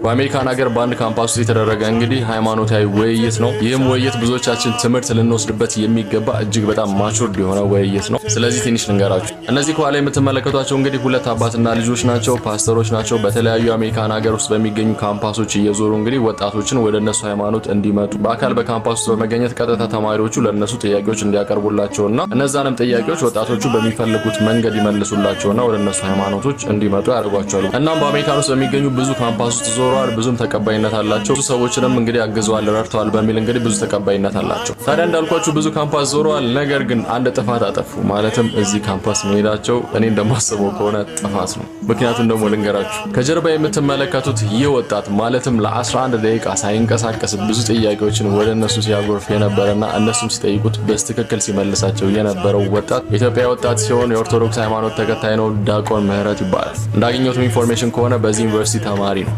በአሜሪካን ሀገር በአንድ ካምፓስ ውስጥ የተደረገ እንግዲህ ሃይማኖታዊ ውይይት ነው። ይህም ውይይት ብዙዎቻችን ትምህርት ልንወስድበት የሚገባ እጅግ በጣም ማቹርድ የሆነ ውይይት ነው። ስለዚህ ትንሽ ልንገራችሁ። እነዚህ ከኋላ የምትመለከቷቸው እንግዲህ ሁለት አባትና ልጆች ናቸው፣ ፓስተሮች ናቸው። በተለያዩ የአሜሪካን ሀገር ውስጥ በሚገኙ ካምፓሶች እየዞሩ እንግዲህ ወጣቶችን ወደ እነሱ ሃይማኖት እንዲመጡ በአካል በካምፓስ ውስጥ በመገኘት ቀጥታ ተማሪዎቹ ለእነሱ ጥያቄዎች እንዲያቀርቡላቸውና እነዛንም ጥያቄዎች ወጣቶቹ በሚፈልጉት መንገድ ይመልሱላቸውና ወደ እነሱ ሃይማኖቶች እንዲመጡ ያደርጓቸዋል። እናም በአሜሪካን ውስጥ በሚገኙ ብዙ ካምፓስ ውስጥ ዞረዋል። ብዙም ተቀባይነት አላቸው። ብዙ ሰዎችንም እንግዲህ አግዘዋል፣ ረድተዋል በሚል እንግዲህ ብዙ ተቀባይነት አላቸው። ታዲያ እንዳልኳችሁ ብዙ ካምፓስ ዞረዋል። ነገር ግን አንድ ጥፋት አጠፉ። ማለትም እዚህ ካምፓስ መሄዳቸው እኔ እንደማስበው ከሆነ ጥፋት ነው። ምክንያቱም ደግሞ ልንገራችሁ። ከጀርባ የምትመለከቱት ይህ ወጣት ማለትም ለ11 ደቂቃ ሳይንቀሳቀስ ብዙ ጥያቄዎችን ወደ እነሱ ሲያጎርፍ የነበረና እነሱም ሲጠይቁት በትክክል ሲመልሳቸው የነበረው ወጣት ኢትዮጵያ ወጣት ሲሆን የኦርቶዶክስ ሃይማኖት ተከታይ ነው። ዲያቆን ምህረት ይባላል። እንዳገኘሁት ኢንፎርሜሽን ከሆነ በዚህ ዩኒቨርሲቲ ተማሪ ነው።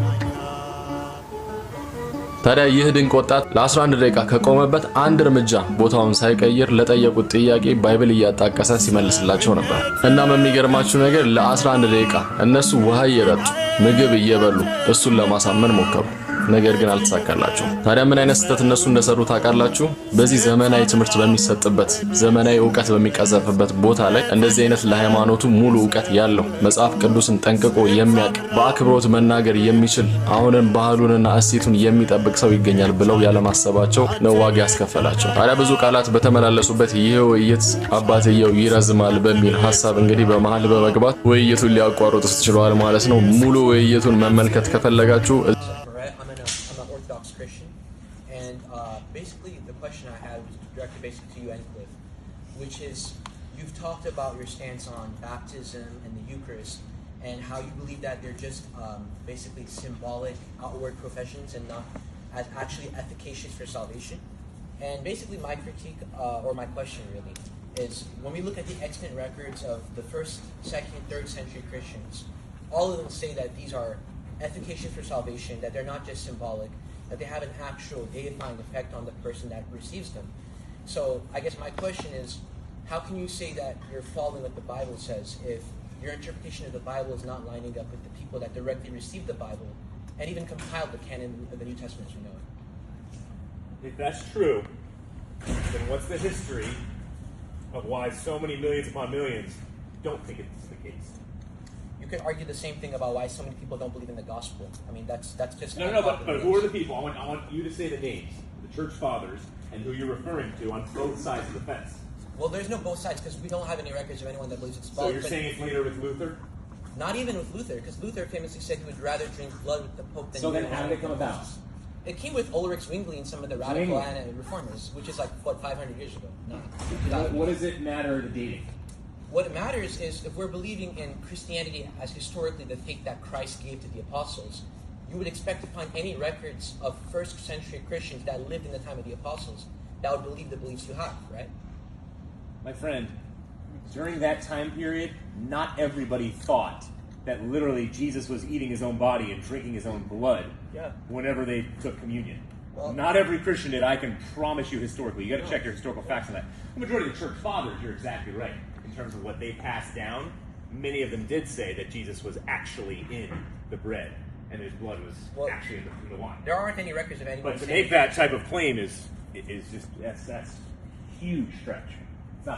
ታዲያ ይህ ድንቅ ወጣት ለ11 ደቂቃ ከቆመበት አንድ እርምጃ ቦታውን ሳይቀይር ለጠየቁት ጥያቄ ባይብል እያጣቀሰ ሲመልስላቸው ነበር። እናም የሚገርማችሁ ነገር ለ11 ደቂቃ እነሱ ውሃ እየጠጡ ምግብ እየበሉ እሱን ለማሳመን ሞከሩ። ነገር ግን አልተሳካላቸው። ታዲያ ምን አይነት ስህተት እነሱ እንደሰሩ ታውቃላችሁ? በዚህ ዘመናዊ ትምህርት በሚሰጥበት ዘመናዊ ዕውቀት በሚቀዘፍበት ቦታ ላይ እንደዚህ አይነት ለሃይማኖቱ ሙሉ ዕውቀት ያለው መጽሐፍ ቅዱስን ጠንቅቆ የሚያውቅ በአክብሮት መናገር የሚችል አሁንም ባህሉንና እሴቱን የሚጠብቅ ሰው ይገኛል ብለው ያለማሰባቸው ነው ዋጋ ያስከፈላቸው። ታዲያ ብዙ ቃላት በተመላለሱበት ይህ ውይይት አባትየው ይረዝማል በሚል ሀሳብ እንግዲህ በመሃል በመግባት ውይይቱን ሊያቋርጡት ችለዋል ማለት ነው። ሙሉ ውይይቱን መመልከት ከፈለጋችሁ Christian, and basically the question I had was directed basically to you and Cliff, which is you've talked about your stance on baptism and the Eucharist and how you believe that they're just basically symbolic outward professions and not as actually efficacious for salvation. And basically my critique or my question really is when we look at the extant records of the 1st, 2nd, 3rd century Christians, all of them say that these are efficacious for salvation, that they're not just symbolic, that they have an actual deifying effect on the person that receives them. So I guess my question is, how can you say that you're following what the Bible says if your interpretation of the Bible is not lining up with the people that directly received the Bible and even compiled the canon of the New Testament as we know it? If that's true, then what's the history of why so many millions upon millions don't think it's the case? You could argue the same thing about why so many people don't believe in the gospel. I mean, that's just but who are the people? I want you to say the names, the church fathers, and who you're referring to on both sides of the fence. Well, there's no both sides because we don't have any records of anyone that believes it's blood. So you're saying it's later with Luther? Not even with Luther, because Luther famously said he would rather drink blood with the Pope than. So then, how did it come about? It came with Ulrich Zwingli and some of the radical reformers, which is like what 500 years ago. No. What does it matter the dating? What matters is if we're believing in Christianity as historically the faith that Christ gave to the apostles, you would expect to find any records of 1st century Christians that lived in the time of the apostles that would believe the beliefs you have, right? My friend, during that time period, not everybody thought that literally Jesus was eating his own body and drinking his own blood whenever they took communion. Well, not every Christian did, I can promise you historically. You got to check your historical facts on that. The majority of the church fathers, you're exactly right. In terms of what they passed down, many of them did say that Jesus was actually in the bread and his blood was actually in the wine. There aren't any records of anyone. But to make that type of claim is just that's huge stretch.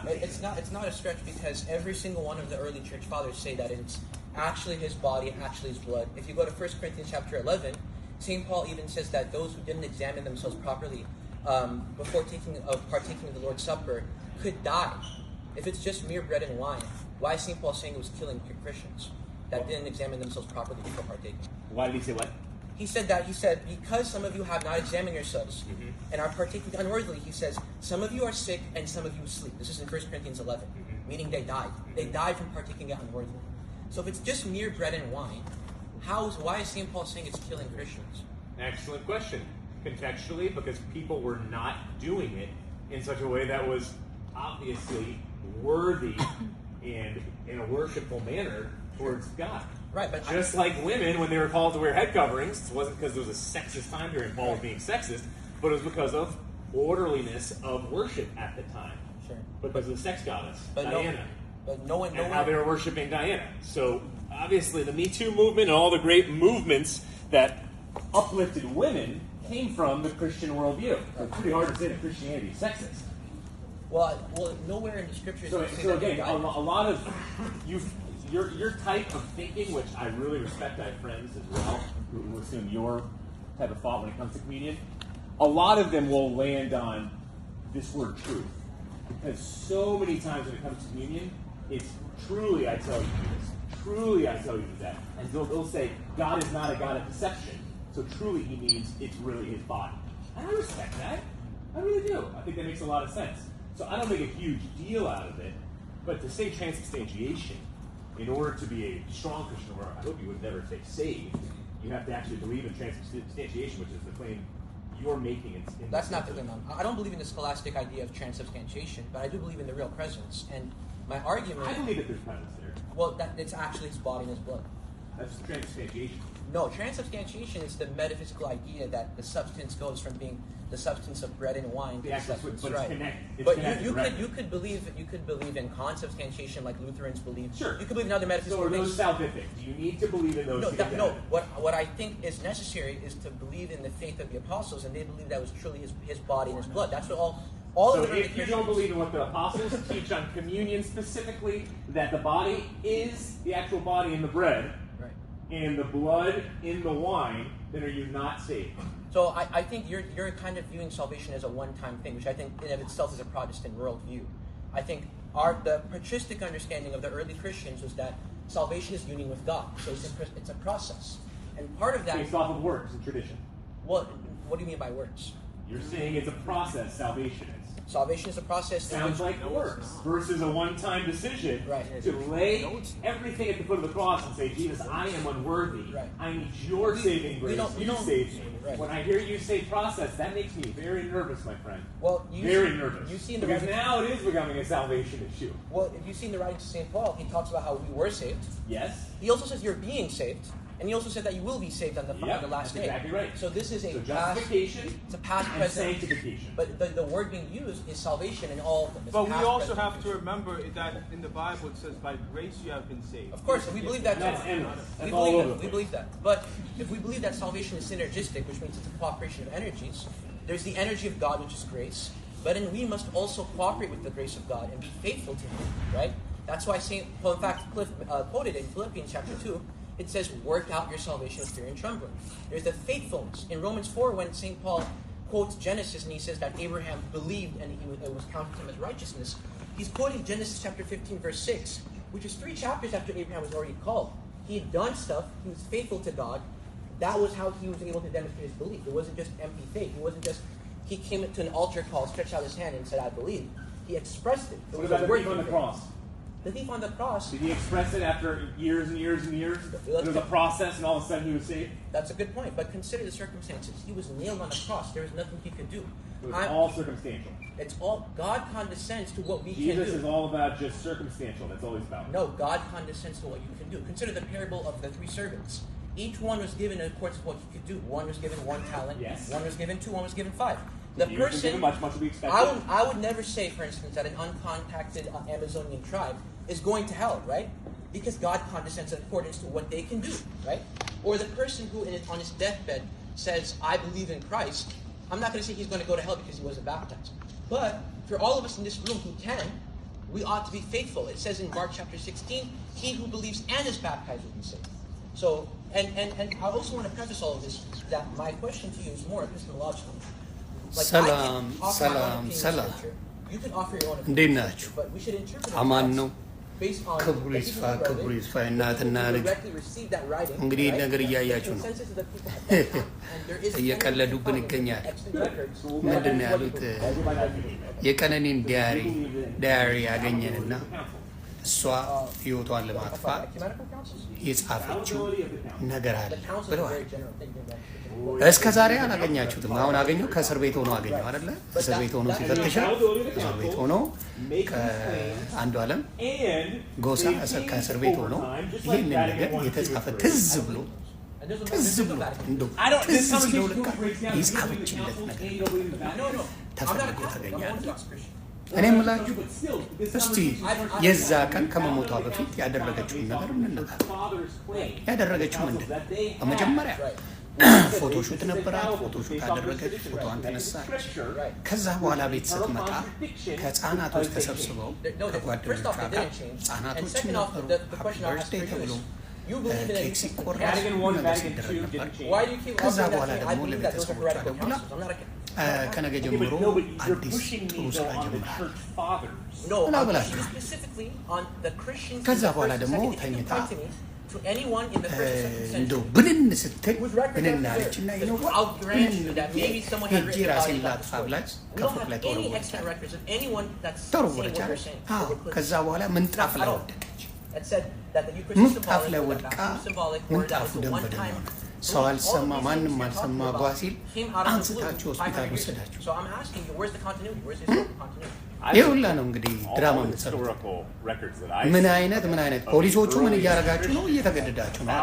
It's not a stretch because every single one of the early church fathers say that it's actually his body, actually his blood. If you go to 1 Corinthians chapter 11, St. Paul even says that those who didn't examine themselves properly before partaking of the Lord's Supper could die. If it's just mere bread and wine, why is St. Paul saying it was killing Christians that didn't examine themselves properly before partaking? Why did he say what? He said, because some of you have not examined yourselves and are partaking unworthily, he says, some of you are sick and some of you sleep. This is in 1 Corinthians 11, meaning they died. They died from partaking it unworthily. So if it's just mere bread and wine, why is St. Paul saying it's killing Christians? Excellent question. Contextually, because people were not doing it in such a way that was obviously worthy and in a worshipful manner towards God. Right, but just like women, when they were called to wear head coverings, it wasn't because there was a sexist time period Paul was being sexist, but it was because of orderliness of worship at the time. Sure. Because of the sex goddess, Diana. And how they were worshiping Diana. So obviously the Me Too movement and all the great movements that uplifted women came from the Christian worldview. So it's pretty hard to say that Christianity is sexist. Well, nowhere in the scriptures. So again, a lot of your type of thinking, which I really respect. I have friends as well who assume your type of thought when it comes to communion. A lot of them will land on this word truth, because so many times when it comes to communion, it's truly I tell you this, truly I tell you that, and they'll say God is not a God of deception. So truly he means it's really his body. And I respect that. I really do. I think that makes a lot of sense. So I don't make a huge deal out of it, but to say transubstantiation, in order to be a strong Christian, or I hope you would never say saved, you have to actually believe in transubstantiation, which is the claim you're making. That's not the claim. I don't believe in the scholastic idea of transubstantiation, but I do believe in the real presence. And my argument... I believe that there's presence there. Well, it's actually his body and his blood. That's transubstantiation. No, transubstantiation is the metaphysical idea that the substance goes from being the substance of bread and wine to the substance, but right? But you could believe in consubstantiation like Lutherans believe. Sure. You could believe in other metaphysical things. So are those salvific? Do you need to believe in those? No. What I think is necessary is to believe in the faith of the apostles, and they believe that was truly his body and his blood. That's what all. So if you don't believe in what the apostles teach on communion specifically, that the body is the actual body in the bread, right, and the blood in the wine, then are you not saved? So I think you're kind of viewing salvation as a one-time thing, which I think in of itself is a Protestant worldview. I think the patristic understanding of the early Christians was that salvation is union with God. So it's a process. And part of that... Based off of works and tradition. What do you mean by works? You're saying it's a process, salvation is. Salvation is a process. Sounds like works versus a one-time decision to lay everything at the foot of the cross and say, Jesus, I am unworthy. Right. I need your saving grace. You save me. Right. When I hear you say process, that makes me very nervous, my friend. Well, nervous. You see in the because writings, now it is becoming a salvation issue. Well, if you see in the writings of St. Paul, he talks about how we were saved. Yes. He also says you're being saved. And he also said that you will be saved on the last day. Exactly right. So this is a justification, it's a past, and present, sanctification. But the word being used is salvation in all of them. It's but we past, also present, have to remember that in the Bible it says, by grace you have been saved. Of course, we believe that. That's endless. That's we believe that. But if we believe that salvation is synergistic, which means it's a cooperation of energies, there's the energy of God, which is grace. But then we must also cooperate with the grace of God and be faithful to Him, right? That's why in fact, Cliff quoted in Philippians chapter 2, it says, work out your salvation with fear and trembling. There's the faithfulness. In Romans 4, when St. Paul quotes Genesis and he says that Abraham believed and it was counted to him as righteousness, he's quoting Genesis chapter 15, verse 6, which is 3 chapters after Abraham was already called. He had done stuff. He was faithful to God. That was how he was able to demonstrate his belief. It wasn't just empty faith. It wasn't just he came to an altar call, stretched out his hand and said, I believe. He expressed it. What about the thief on the cross? The thief on the cross. Did he express it after years and years and years? There was a process and all of a sudden he was saved? That's a good point, but consider the circumstances. He was nailed on the cross. There was nothing he could do. It was all circumstantial. It's all, God condescends to what we can do. Jesus is all about just circumstantial. That's all he's about. No, God condescends to what you can do. Consider the parable of the 3 servants. Each one was given in accordance with what he could do. One was given 1 talent. Yes. One was given 2. One was given 5. The person, much will be expected. I would never say, for instance, that an uncontacted Amazonian tribe is going to hell, right? Because God condescends in accordance to what they can do, right? Or the person who on his deathbed says, I believe in Christ, I'm not going to say he's going to go to hell because he wasn't baptized. But for all of us in this room who can, we ought to be faithful. It says in Mark chapter 16, he who believes and is baptized will be saved. So, and I also want to preface all of this, that my question to you is more epistemological. Like, ሰላም እንዴት ናችሁ? አማን ነው። ክብሩ ይስፋ እናትና ልጅ እንግዲህ ነገር እያያችሁ ነው። እየቀለዱብን ይገኛል። ምንድን ነው ያሉት? የቀነኒን ዳያሪ ያገኘንና እሷ ህይወቷን ለማጥፋት የጻፈችው ነገር አለ ብለዋል። እስከ ዛሬ አላገኛችሁትም። አሁን አገኘው። ከእስር ቤት ሆኖ አገኘው አይደለ? እስር ቤት ሆኖ ሲፈትሸው እስር ቤት ሆኖ ከአንዱ ዓለም ጎሳ ከእስር ቤት ሆኖ ይህንን ነገር የተጻፈ ትዝ ብሎ እንደው ትዝ ብሎ ልካ የጻፈችለት ነገር ተፈልጎ ተገኘ። እኔ የምላችሁ እስቲ የዛ ቀን ከመሞቷ በፊት ያደረገችውን ነገር እንነጋገር። ያደረገችው ምንድን ነው? በመጀመሪያ ፎቶሹት ነበራት። ፎቶሹት አደረገች። ፎቶዋን ተነሳች። ከዛ በኋላ ቤት ስትመጣ ከህፃናቶች ተሰብስበው ከጓደኞቿ ጋር ህፃናቶችን ነበሩ። ሃፒ በርዝዴይ ተብሎ ኬክ ሲቆረስ ነገር ሲደረግ ነበር። ከዛ በኋላ ደግሞ ለቤተሰቦቿ ደውላ ከነገ ጀምሮ አዲስ ጥሩ ስራ ጀምራል ብላ ብላችሁ ከዛ በኋላ ደግሞ ተኝታ እንደው ብንን ስትል ብንን አለች እና ሄጄ ራሴን ላጥፋ ብላች ከፎቅ ላይ ተወረወረች። ከዛ በኋላ ምንጣፍ ላይ ወደቀች። ምንጣፍ ላይ ወድቃ ምንጣፉ ደም በደም ሆነ። ሰው አልሰማ ማንም አልሰማ ጓ ሲል አንስታችሁ ሆስፒታል ወሰዳችሁ። ይህ ሁላ ነው እንግዲህ ድራማ የምትሰሩት። ምን አይነት ፖሊሶቹ ምን እያደረጋችሁ ነው? እየተገደዳችሁ ነው።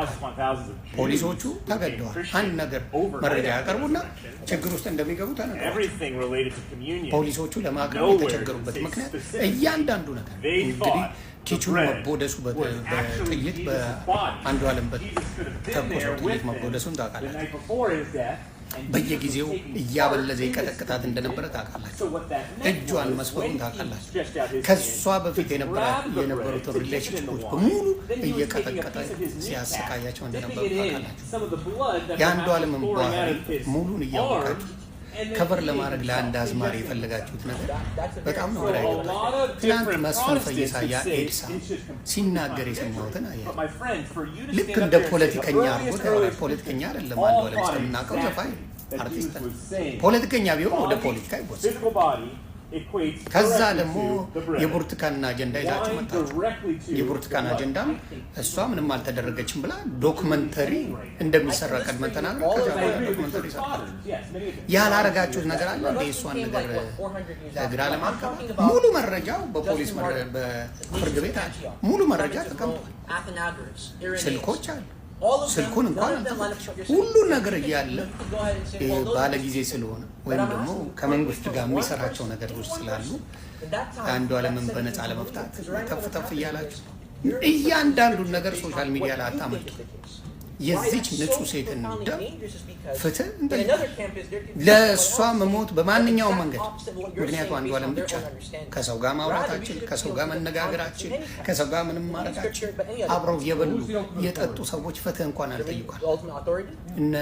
ፖሊሶቹ ተገደዋል። አንድ ነገር መረጃ ያቀርቡና ችግር ውስጥ እንደሚገቡ ተነግሯል። ፖሊሶቹ ለማቅረብ የተቸገሩበት ምክንያት እያንዳንዱ ነገር እንግዲህ ኪቹን መቦደሱ በጥይት በአንዱ ዓለም ተኮሰው ጥይት መቦደሱን ታውቃላችሁ። በየጊዜው እያበለዘ ይቀጠቅጣት እንደነበረ ታውቃላችሁ። እጇን መስፈሩን ታውቃላችሁ። ከሷ በፊት የነበሩትን ሪሌሽንሽፖች በሙሉ እየቀጠቀጠ ሲያሰቃያቸው እንደነበረ ታውቃላችሁ። የአንዱ ዓለምን ባህሪ ሙሉን እያወቃችሁ ከበር ለማድረግ ለአንድ አዝማሪ የፈለጋችሁት ነገር በጣም ነው ግራ ይገባል። ትናንት መስፍን ፈይሳ ያ ኤድሳ ሲናገር የሰማሁትን አያ ልክ እንደ ፖለቲከኛ አድርጎት ያወራል። ፖለቲከኛ አይደለም አንዱ ዓለም እስከምናውቀው ዘፋኝ አርቲስት ነው። ፖለቲከኛ ቢሆን ወደ ፖለቲካ ይወሰዳል። ከዛ ደግሞ የብርቱካንን አጀንዳ ይዛችሁ መጣችሁ። የብርቱካን አጀንዳም እሷ ምንም አልተደረገችም ብላ ዶክመንተሪ እንደሚሰራ ቀድመን ተናግረን ከዛ በኋላ ዶክመንተሪ ይሰራል። ያላረጋችሁት ነገር አለ እንደ እሷን ነገር ግራ ለማጋባት ሙሉ መረጃው በፖሊስ በፍርድ ቤት አለ። ሙሉ መረጃ ተቀምጧል። ስልኮች አሉ። ስልኩን እንኳን ሁሉ ነገር እያለ ባለ ጊዜ ስለሆነ ወይም ደግሞ ከመንግስት ጋር የሚሰራቸው ነገሮች ስላሉ አንዱ ዓለምን በነፃ ለመፍታት ተፍ እያላችሁ እያንዳንዱን ነገር ሶሻል ሚዲያ ላይ አታመጡ። የዚች ንጹህ ሴትን ደም ፍትህ ለእሷ መሞት በማንኛውም መንገድ ምክንያቱ አንዱ ዓለም ብቻ ከሰው ጋር ማውራታችን፣ ከሰው ጋር መነጋገራችን፣ ከሰው ጋር ምንም ማድረጋችን አብረው የበሉ የጠጡ ሰዎች ፍትህ እንኳን አልጠይቋል። እነ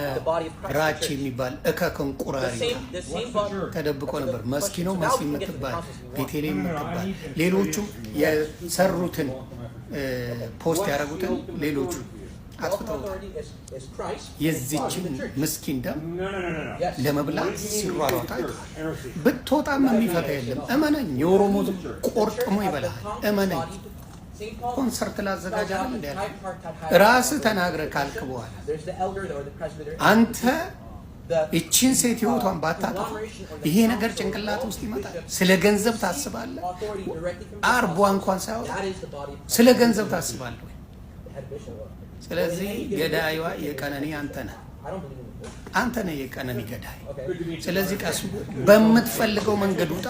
ራች የሚባል እከክን ቁራሪ ተደብቆ ነበር። መስኪኖ መሲ የምትባል ቤቴሌ የምትባል ሌሎቹም የሰሩትን ፖስት ያደረጉትን ሌሎቹ አጥፍተውታል። የዚችን ምስኪን ደም ለመብላት ሲሯሯጣ ብትወጣም የሚፈታ የለም። እመነኝ፣ የኦሮሞ ሕዝብ ቆርጥሞ ይበላል። እመነኝ። ኮንሰርት ላዘጋጃለን እንደ ራስህ ተናግረህ ካልክ በኋላ አንተ እቺን ሴት ህይወቷን ባታጠፋ ይሄ ነገር ጭንቅላት ውስጥ ይመጣል። ስለ ገንዘብ ታስባለህ? አርቧ እንኳን ሳይወጣ ስለ ገንዘብ ታስባለህ? ስለዚህ ገዳይዋ የቀነኒ አንተ ነህ የቀነኒ ገዳይ። ስለዚህ ቀስ በምትፈልገው መንገድ ውጣ።